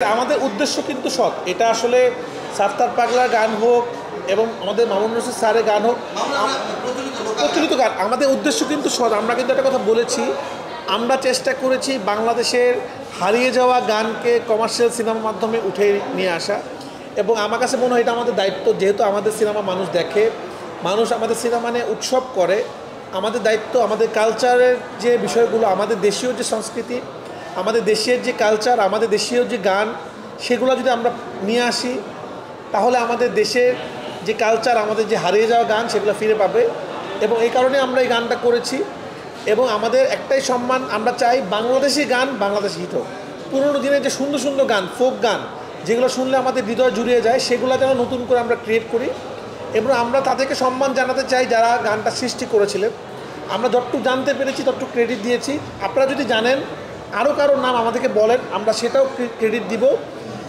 আমাদের উদ্দেশ্য কিন্তু সৎ। এটা আসলে সাত্তার পাগলার গান হোক এবং আমাদের মামুন রশিদ স্যারের গান হোক, প্রচলিত গান, আমাদের উদ্দেশ্য কিন্তু সৎ। আমরা কিন্তু একটা কথা বলেছি, আমরা চেষ্টা করেছি বাংলাদেশের হারিয়ে যাওয়া গানকে কমার্শিয়াল সিনেমার মাধ্যমে উঠে নিয়ে আসা। এবং আমার কাছে মনে হয় এটা আমাদের দায়িত্ব, যেহেতু আমাদের সিনেমা মানুষ দেখে, মানুষ আমাদের সিনেমা নিয়ে উৎসব করে। আমাদের দায়িত্ব আমাদের কালচারের যে বিষয়গুলো, আমাদের দেশীয় যে সংস্কৃতি, আমাদের দেশের যে কালচার, আমাদের দেশীয় যে গান, সেগুলো যদি আমরা নিয়ে আসি, তাহলে আমাদের দেশের যে কালচার, আমাদের যে হারিয়ে যাওয়া গান, সেগুলো ফিরে পাবে। এবং এই কারণে আমরা এই গানটা করেছি। এবং আমাদের একটাই সম্মান, আমরা চাই বাংলাদেশি গান বাংলাদেশি হিট হোক। পুরোনো দিনের যে সুন্দর সুন্দর গান, ফোক গান, যেগুলো শুনলে আমাদের হৃদয় জুড়িয়ে যায়, সেগুলো যেন নতুন করে আমরা ক্রিয়েট করি। এবং আমরা তাদেরকে সম্মান জানাতে চাই যারা গানটা সৃষ্টি করেছিলেন। আমরা যতটুকু জানতে পেরেছি ততটুকু ক্রেডিট দিয়েছি। আপনারা যদি জানেন, আরও কারোর নাম আমাদেরকে বলেন, আমরা সেটাও ক্রেডিট দিব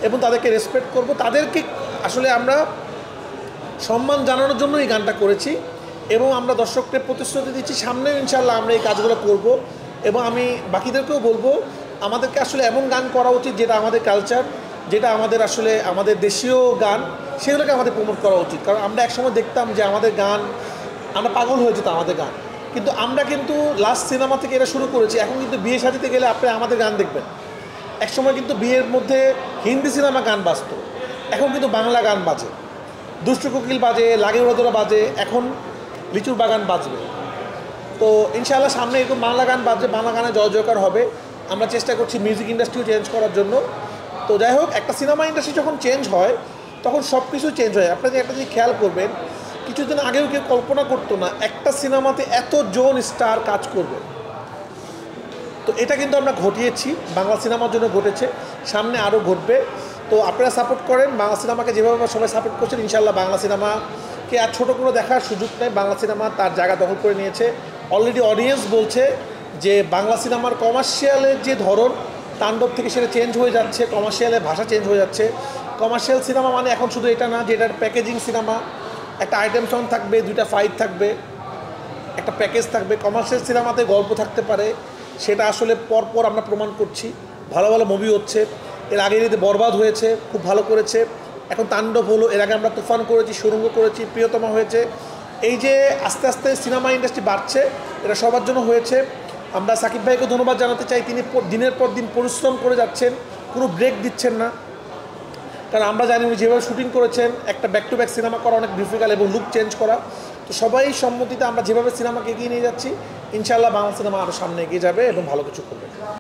এবং তাদেরকে রেসপেক্ট করব। তাদেরকে আসলে আমরা সম্মান জানানোর জন্য এই গানটা করেছি। এবং আমরা দর্শকদের প্রতিশ্রুতি দিচ্ছি, সামনে ইনশাল্লাহ আমরা এই কাজগুলো করব। এবং আমি বাকিদেরকেও বলবো, আমাদেরকে আসলে এমন গান করা উচিত যেটা আমাদের কালচার, যেটা আমাদের আসলে আমাদের দেশীয় গান, সেগুলোকে আমাদের প্রমোট করা উচিত। কারণ আমরা একসময় দেখতাম যে আমাদের গান, আমরা পাগল হয়ে যেত আমাদের গান। কিন্তু আমরা কিন্তু লাস্ট সিনেমা থেকে এটা শুরু করেছি। এখন কিন্তু বিয়ে সাজিতে গেলে আপনি আমাদের গান দেখবেন। একসময় কিন্তু বিয়ের মধ্যে হিন্দি সিনেমা গান বাজতো, এখন কিন্তু বাংলা গান বাজে, দুষ্টু কোকিল বাজে, লাগে উড়াদোড়া বাজে, এখন লিচুর বাগান বাজবে। তো ইনশাআল্লাহ সামনে এরকম বাংলা গান বাজবে, বাংলা গানে জয় জয়কার হবে। আমরা চেষ্টা করছি মিউজিক ইন্ডাস্ট্রিও চেঞ্জ করার জন্য। তো যাই হোক, একটা সিনেমা ইন্ডাস্ট্রি যখন চেঞ্জ হয়, তখন সব কিছু চেঞ্জ হয়। আপনাদের একটা জিনিস খেয়াল করবেন, কিছুদিন আগেও কেউ কল্পনা করতো না একটা সিনেমাতে এত জন স্টার কাজ করবে। তো এটা কিন্তু আমরা ঘটিয়েছি, বাংলা সিনেমার জন্য ঘটেছে, সামনে আরও ঘটবে। তো আপনারা সাপোর্ট করেন বাংলা সিনেমাকে, যেভাবে সবাই সাপোর্ট করছেন। ইনশাআল্লাহ বাংলা সিনেমাকে আর ছোটো করে দেখার সুযোগ নেই, বাংলা সিনেমা তার জায়গা দখল করে নিয়েছে। অলরেডি অডিয়েন্স বলছে যে বাংলা সিনেমার কমার্শিয়ালের যে ধরন, তাণ্ডব থেকে সেটা চেঞ্জ হয়ে যাচ্ছে, কমার্শিয়ালের ভাষা চেঞ্জ হয়ে যাচ্ছে। কমার্শিয়াল সিনেমা মানে এখন শুধু এটা না যে এটার প্যাকেজিং সিনেমা, একটা আইটেম সং থাকবে, দুইটা ফাইট থাকবে, একটা প্যাকেজ থাকবে। কমার্শিয়াল সিনেমাতে গল্প থাকতে পারে, সেটা আসলে পরপর আমরা প্রমাণ করছি। ভালো ভালো মুভি হচ্ছে, এর আগে যদি বরবাদ হয়েছে, খুব ভালো করেছে। এখন তাণ্ডব হলো, এর আগে আমরা তুফান করেছি, সুরঙ্গ করেছি, প্রিয়তমা হয়েছে। এই যে আস্তে আস্তে সিনেমা ইন্ডাস্ট্রি বাড়ছে, এটা সবার জন্য হয়েছে। আমরা সাকিব ভাইকে ধন্যবাদ জানাতে চাই, তিনি দিনের পর দিন পরিশ্রম করে যাচ্ছেন, কোনো ব্রেক দিচ্ছেন না। কারণ আমরা জানি উনি যেভাবে শুটিং করেছেন, একটা ব্যাক টু ব্যাক সিনেমা করা অনেক ডিফিকাল্ট এবং লুক চেঞ্জ করা। তো সবাই সম্মতিতে আমরা যেভাবে সিনেমাকে এগিয়ে নিয়ে যাচ্ছি, ইনশাআল্লাহ বাংলা সিনেমা আরও সামনে এগিয়ে যাবে এবং ভালো কিছু করবে।